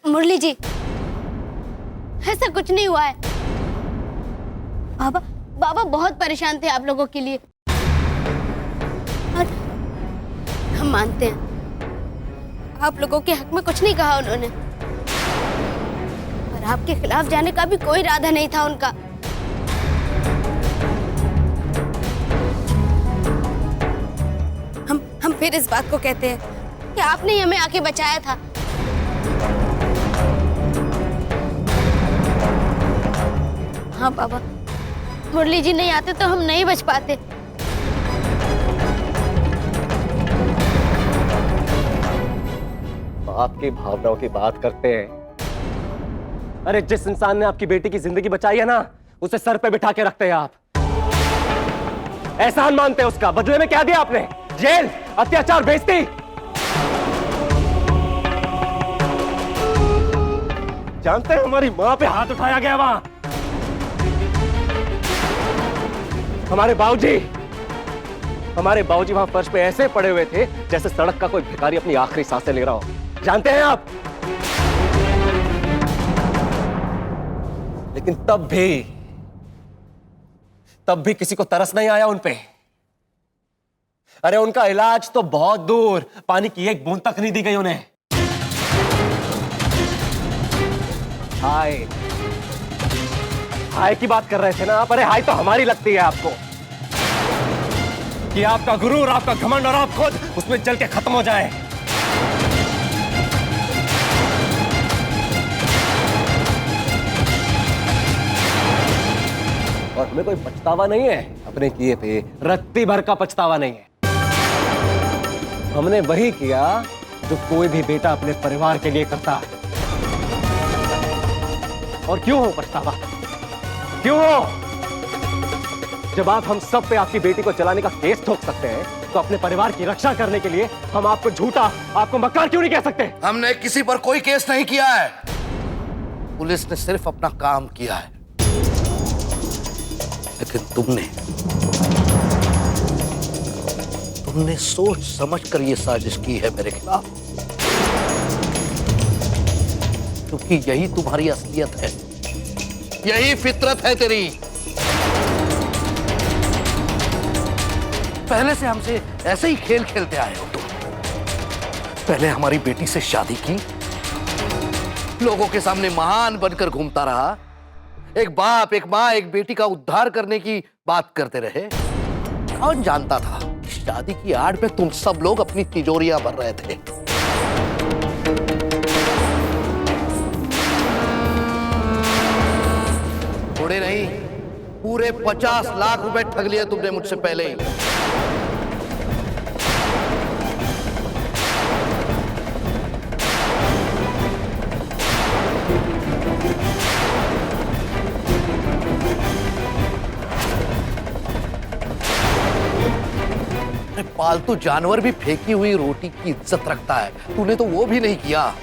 मुरली जी, ऐसा कुछ नहीं हुआ है। बाबा बाबा बहुत परेशान थे आप लोगों के लिए, और हम मानते हैं आप लोगों के हक में कुछ नहीं कहा उन्होंने, और आपके खिलाफ जाने का भी कोई इरादा नहीं था उनका। हम फिर इस बात को कहते हैं कि आपने ही हमें आके बचाया था। हाँ बाबा, मुरली जी नहीं आते तो हम नहीं बच पाते। आपकी भावनाओं की बात करते हैं। अरे जिस इंसान ने आपकी बेटी की जिंदगी बचाई है ना, उसे सर पे बिठा के रखते हैं आप। एहसान मानते हैं उसका। बदले में क्या दिया आपने? जेल, अत्याचार, बेइज्जती। जानते हैं हमारी मां पे हाथ उठाया गया वहां। हमारे बाबूजी वहां फर्श पे ऐसे पड़े हुए थे जैसे सड़क का कोई भिखारी अपनी आखिरी सांसें ले रहा हो। जानते हैं आप? लेकिन तब भी किसी को तरस नहीं आया उन पे। अरे उनका इलाज तो बहुत दूर, पानी की एक बूंद तक नहीं दी गई उन्हें। हाय की बात कर रहे थे ना आप? अरे हाय तो हमारी लगती है आपको, कि आपका गुरूर, आपका घमंड और आप खुद उसमें जल के खत्म हो जाए। और हमें कोई पछतावा नहीं है अपने किए पे, रत्ती भर का पछतावा नहीं है। हमने वही किया जो कोई भी बेटा अपने परिवार के लिए करता है। और क्यों हो पछतावा? क्यों हो? जब आप हम सब पे आपकी बेटी को चलाने का केस ठोक सकते हैं, तो अपने परिवार की रक्षा करने के लिए हम आपको झूठा, आपको मक्कार क्यों नहीं कह सकते? हमने किसी पर कोई केस नहीं किया है। पुलिस ने सिर्फ अपना काम किया है। लेकिन तुमने सोच समझकर यह साजिश की है मेरे खिलाफ, क्योंकि यही तुम्हारी असलियत है, यही फितरत है तेरी। पहले से हमसे ऐसे ही खेल खेलते आए हो तुम। पहले हमारी बेटी से शादी की, लोगों के सामने महान बनकर घूमता रहा, एक बाप, एक माँ, एक बेटी का उद्धार करने की बात करते रहे। कौन जानता था कि शादी की आड़ में तुम सब लोग अपनी तिजोरियां भर रहे थे। थोड़े नहीं, पूरे 50 लाख रुपए ठग लिए तुमने मुझसे पहले ही। पालतू जानवर भी फेंकी हुई रोटी की इज्जत रखता है, तूने तो वो भी नहीं किया।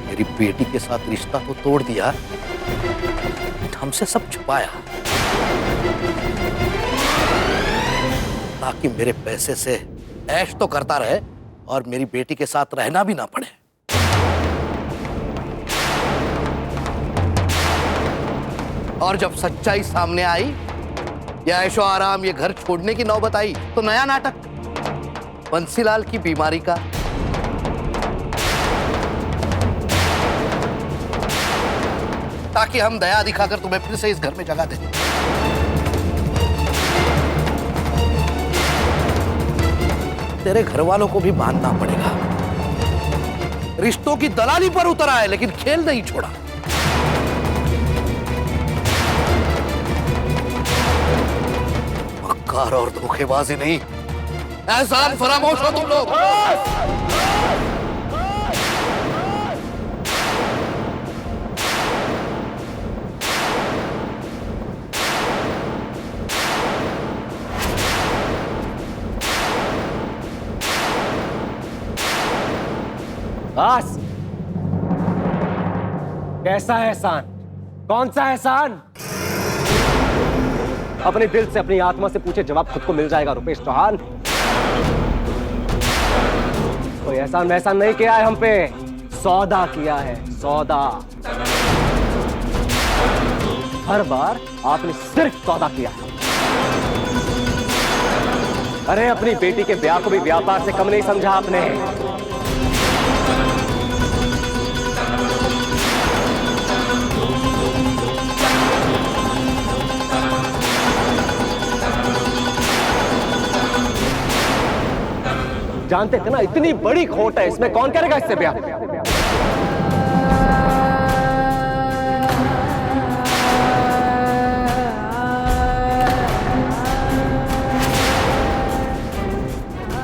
मेरी बेटी के साथ रिश्ता तो तोड़ दिया, हमसे सब छुपाया ताकि मेरे पैसे से ऐश तो करता रहे और मेरी बेटी के साथ रहना भी ना पड़े। और जब सच्चाई सामने आई, ये ऐशो आराम, ये घर छोड़ने की नौबत आई, तो नया नाटक, बंसीलाल की बीमारी का। ताकि हम दया दिखाकर तुम्हें फिर से इस घर में जगह दें। तेरे घर वालों को भी मानना पड़ेगा, रिश्तों की दलाली पर उतर आए लेकिन खेल नहीं छोड़ा। मक्कार और धोखेबाजी नहीं, एहसान फरामोश हो तुम लोग। बस। कैसा एहसान? कौन सा एहसान? अपने दिल से, अपनी आत्मा से पूछे, जवाब खुद को मिल जाएगा रुपेश चौहान। कोई एहसान वैसा नहीं किया है हम पे, सौदा किया है, सौदा। हर बार आपने सिर्फ सौदा किया। अरे अपनी बेटी के ब्याह को भी व्यापार से कम नहीं समझा आपने। जानते थे ना इतनी बड़ी खोट है इसमें, कौन करेगा इससे ब्याह?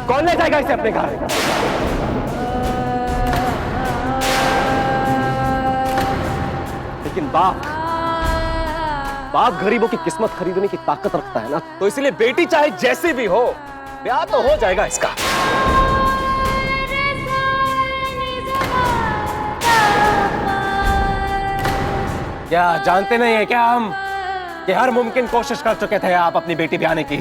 कौन ले जाएगा इसे अपने घर? लेकिन बाप गरीबों की किस्मत खरीदने की ताकत रखता है ना, तो इसलिए बेटी चाहे जैसी भी हो, ब्याह तो हो जाएगा इसका। क्या जानते नहीं है क्या हम कि हर मुमकिन कोशिश कर चुके थे आप अपनी बेटी ब्याहने की?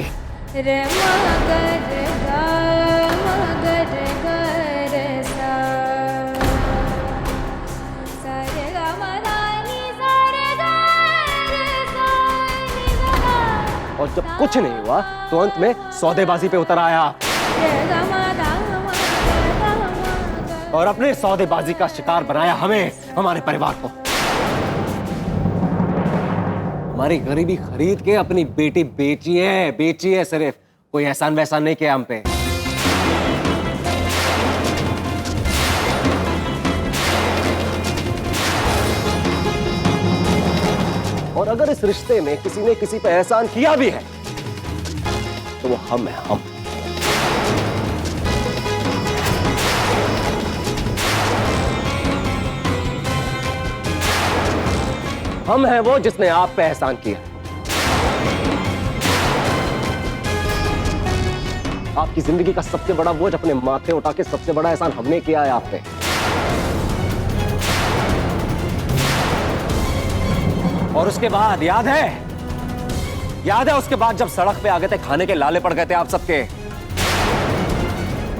और जब कुछ नहीं हुआ तो अंत में सौदेबाजी पे उतर आया और अपने सौदेबाजी का शिकार बनाया हमें, हमारे परिवार को। हमारी गरीबी खरीद के अपनी बेटी बेची है सिर्फ, कोई एहसान वैसान नहीं किया हम पे। और अगर इस रिश्ते में किसी ने किसी पे एहसान किया भी है तो वो हम हैं, हम। हम हैं वो जिसने आप पे एहसान किया। आपकी जिंदगी का सबसे बड़ा बोझ अपने माथे उठा के सबसे बड़ा एहसान हमने किया है आप पे। और उसके बाद याद है उसके बाद जब सड़क पे आ गए थे, खाने के लाले पड़ गए थे आप सबके,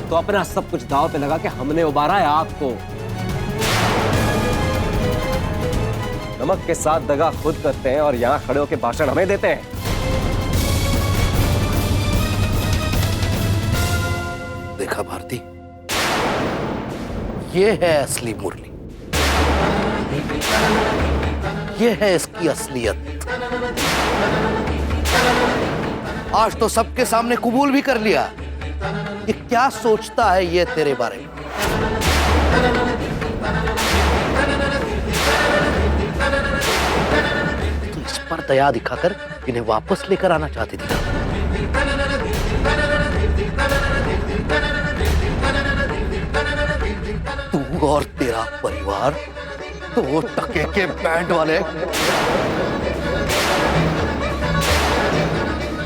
तो अपना सब कुछ दांव पे लगा के हमने उबारा है आपको। नमक के साथ दगा खुद करते हैं और यहां खड़े होकर भाषण हमें देते हैं। देखा भारती, ये है असली मुरली, ये है इसकी असलियत। आज तो सबके सामने कबूल भी कर लिया। ये क्या सोचता है ये तेरे बारे में? तो इस पर दया दिखाकर इन्हें वापस लेकर आना चाहती थी। तू और तेरा परिवार, दो टके के बैंड वाले,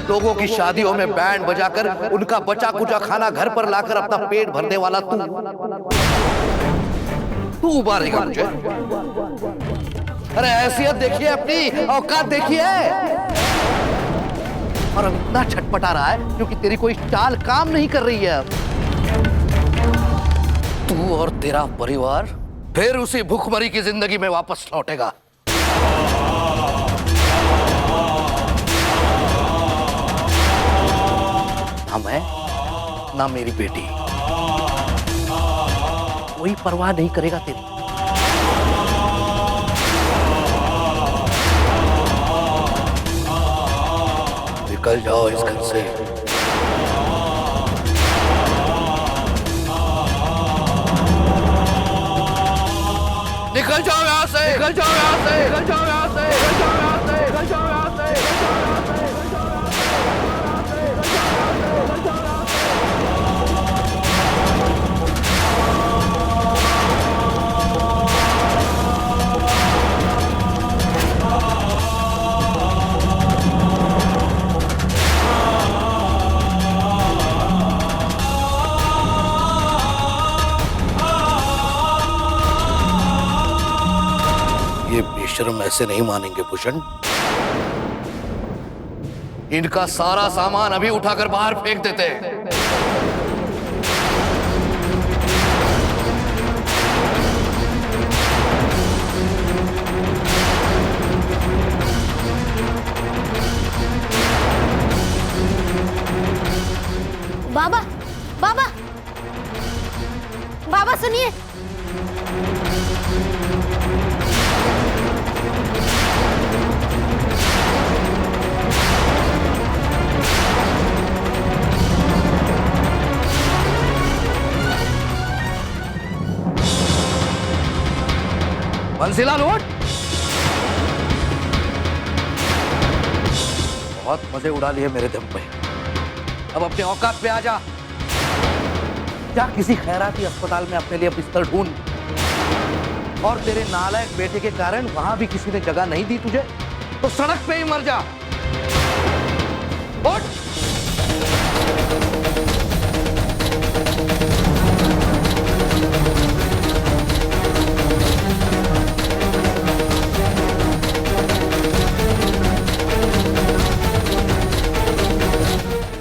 लोगों की शादियों में बैंड बजाकर उनका बचा कुचा खाना घर पर लाकर अपना पेट भरने वाला तू उबारेगा मुझे? अरे हैसियत देखिए अपनी, औकात देखिए। और अब इतना छटपटा रहा है क्योंकि तेरी कोई चाल काम नहीं कर रही है। तू और तेरा परिवार फिर उसी भूखमरी की जिंदगी में वापस लौटेगा। ना मैं, ना मेरी बेटी, कोई परवाह नहीं करेगा तेरी। निकल जाओ इस घर से। निकल जाओ यहाँ से, निकल जाओ यहाँ से, निकल जाओ यहाँ से, निकल जाओ यहाँ से, निकल जाओ यहाँ से, निकल जाओ यहाँ से, निकल जाओ यहाँ ये बेशर्म ऐसे नहीं मानेंगे भूषण, इनका सारा सामान अभी उठाकर बाहर फेंक देते। बाबा बाबा बाबा सुनिए। बंसीलाल उठ। बहुत मजे उड़ा लिए मेरे दम पे, अब अपने औकात पे आ जा। क्या किसी खैराती अस्पताल में अपने लिए बिस्तर ढूंढ। और तेरे नालायक बेटे के कारण वहां भी किसी ने जगह नहीं दी तुझे, तो सड़क पे ही मर जा। उठ।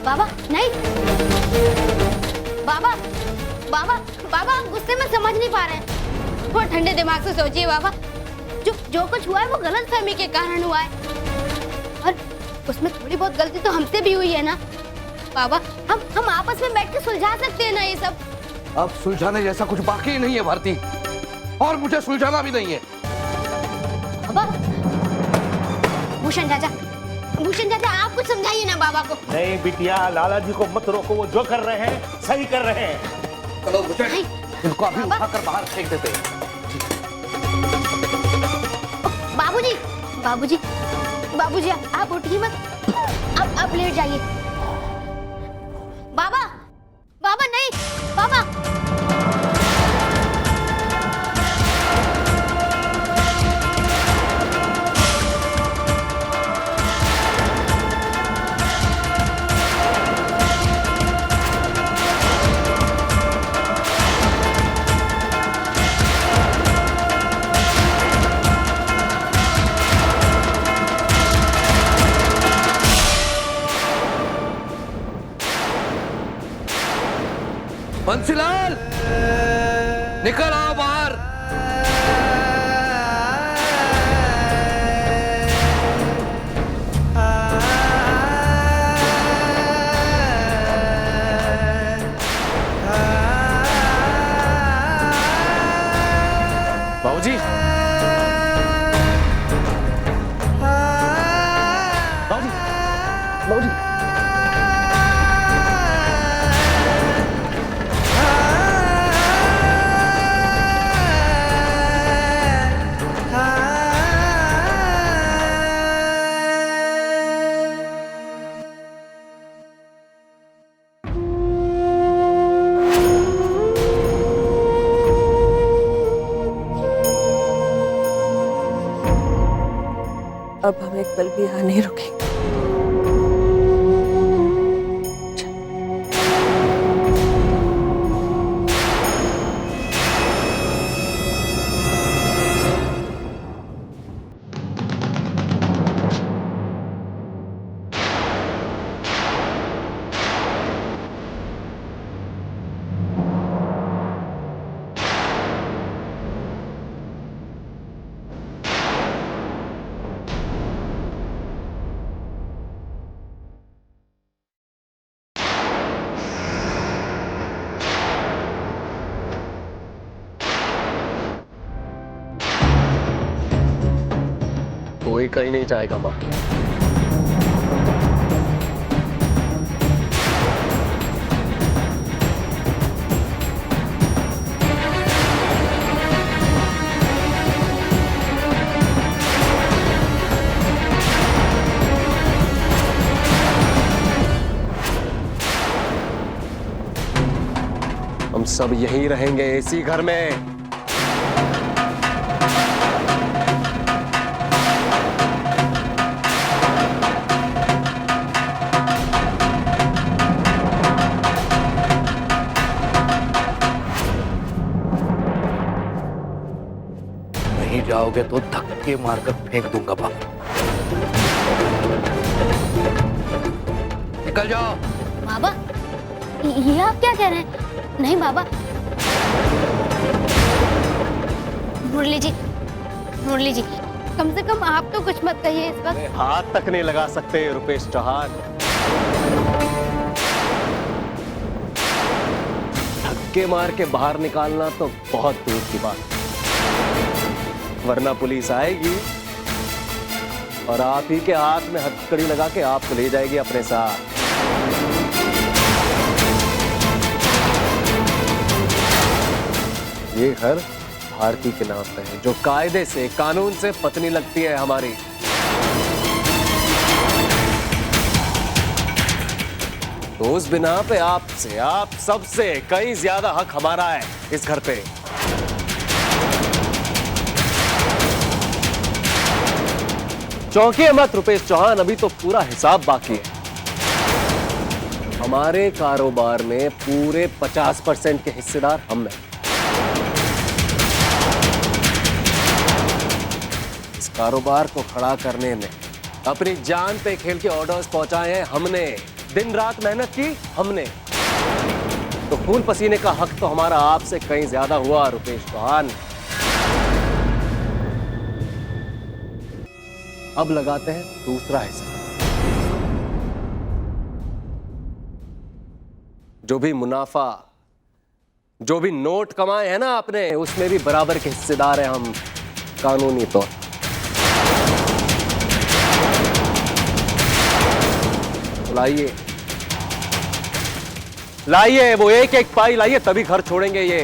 बाबा नहीं। बाबा बाबा बाबा आप गुस्से में समझ नहीं पा रहे हैं। थोड़ा ठंडे दिमाग से सोचिए बाबा। जो कुछ हुआ है वो गलतफहमी के कारण हुआ है, और उसमें थोड़ी बहुत गलती तो हमसे भी हुई है ना बाबा। हम आपस में बैठ के सुलझा सकते हैं ना ये सब। अब सुलझाने जैसा कुछ बाकी नहीं है भारती, और मुझे सुलझाना भी नहीं है। बाबा भूषण चाचा आप कुछ समझाइए ना बाबा को। नहीं बिटिया, लाला जी को मत रोको, वो जो कर रहे हैं सही कर रहे हैं। चलो भूषण, इनको अभी बाबा। उठाकर बाहर फेंक देते हैं। बाबूजी आप उठिए मत। अब लेट जाइए। बाबा नहीं बाबा। बंसीलाल, निकल आओ बाहर। बाबूजी, बाबूजी, बाबूजी। अब हम एक पल भी यहाँ नहीं रुकेंगे। कोई कहीं नहीं जाएगा माँ। हम सब यहीं रहेंगे, इसी घर में। नहीं जाओगे तो धक्के मारकर फेंक दूंगा बाबू। निकल जाओ। बाबा ये आप क्या कह रहे हैं? नहीं बाबा। मुरली जी कम से कम आप तो कुछ मत कहिए इस वक्त। हाथ तक नहीं लगा सकते रुपेश चौहान। धक्के मार के बाहर निकालना तो बहुत दूर की बात, वरना पुलिस आएगी और आप ही के हाथ में हथकड़ी लगा के आपको ले जाएगी अपने साथ। ये घर भारती के नाम पे है, जो कायदे से कानून से पत्नी लगती है हमारी। तो उस बिना पे आपसे, आप सबसे कहीं ज्यादा हक हमारा है इस घर पे। चौंकिए मत रुपेश चौहान, अभी तो पूरा हिसाब बाकी है। हमारे कारोबार में पूरे 50% के हिस्सेदार हम हैं। इस कारोबार को खड़ा करने में अपनी जान पे खेल के ऑर्डर्स पहुंचाए हैं हमने, दिन रात मेहनत की हमने। तो खून पसीने का हक तो हमारा आपसे कहीं ज्यादा हुआ रुपेश चौहान। अब लगाते हैं दूसरा हिस्सा। जो भी मुनाफा, जो भी नोट कमाए हैं ना आपने, उसमें भी बराबर के हिस्सेदार हैं हम कानूनी तौर। लाइए लाइए वो एक एक पाई लाइए, तभी घर छोड़ेंगे ये।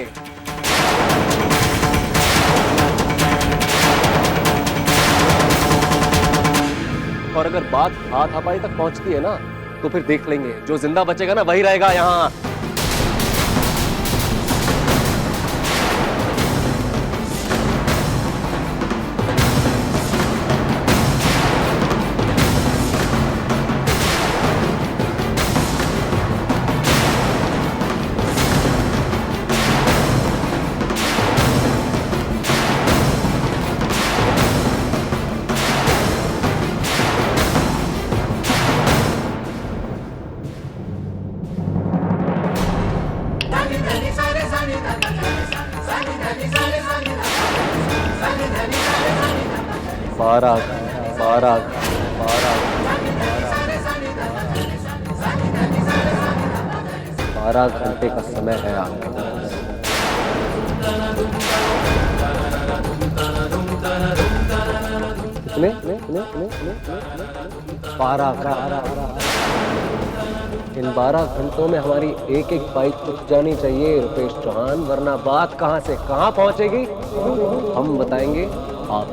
और अगर बात हाथापाई तक पहुंचती है ना, तो फिर देख लेंगे, जो जिंदा बचेगा ना वही रहेगा यहां। बारह 12 घंटे का समय है आपके पास। कितने? 12। इन 12 घंटों में हमारी एक एक बाइक रुक जानी चाहिए रुपेश चौहान, वरना बात कहां से कहां पहुंचेगी हम बताएंगे आप।